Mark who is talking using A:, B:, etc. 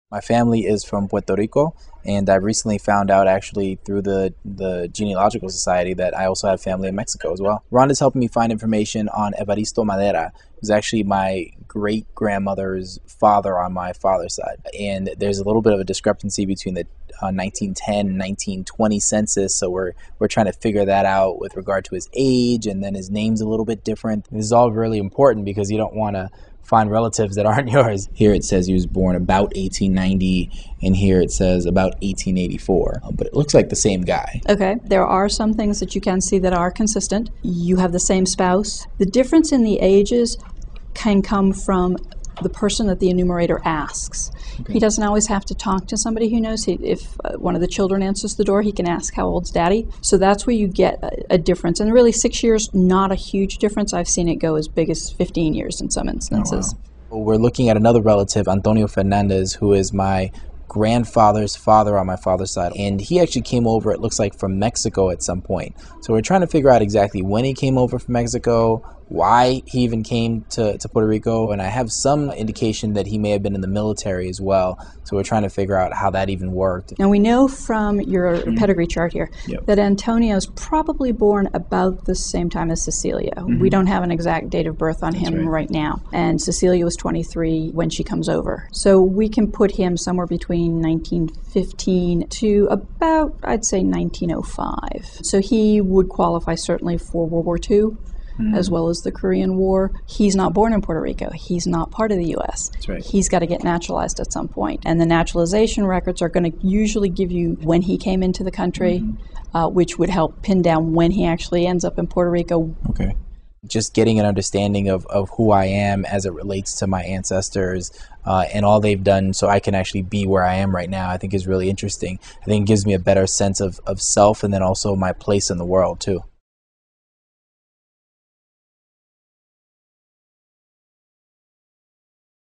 A: My family is from Puerto Rico, and I recently found out actually through the Genealogical Society that I also have family in Mexico as well. Rhonda's helping me find information on Evaristo Madera, who's actually my great-grandmother's father on my father's side. And there's a little bit of a discrepancy between the 1910 and 1920 census, so we're trying to figure that out with regard to his age, and then his name's a little bit different. This is all really important because you don't want to find relatives that aren't yours. Here it says he was born about 1890, and here it says about 1884. But it looks like the same guy.
B: Okay, there are some things that you can see that are consistent. You have the same spouse. The difference in the ages can come from the person that the enumerator asks. Okay. He doesn't always have to talk to somebody who knows. If one of the children answers the door, he can ask, how old's daddy? So that's where you get a difference. And really 6 years, not a huge difference. I've seen it go as big as 15 years in some instances.
A: Oh, wow. We're looking at another relative, Antonio Fernandez, who is my grandfather's father on my father's side, and he actually came over, it looks like, from Mexico at some point. So we're trying to figure out exactly when he came over from Mexico, why he even came to Puerto Rico, and I have some indication that he may have been in the military as well. So we're trying to figure out how that even worked.
B: Now we know from your pedigree chart here that Antonio's probably born about the same time as Cecilia. We don't have an exact date of birth on him right now, and Cecilia was 23 when she comes over. So we can put him somewhere between 1915 to about, I'd say, 1905. So he would qualify certainly for World War II. As well as the Korean War. He's not born in Puerto Rico. He's not part of the U.S.
A: That's right.
B: He's got to get naturalized at some point. And the naturalization records are going to usually give you when he came into the country, which would help pin down when he actually ends up in Puerto Rico.
A: Okay. Just getting an understanding of who I am as it relates to my ancestors and all they've done so I can actually be where I am right now, I think is really interesting. I think it gives me a better sense of self and then also my place in the world, too.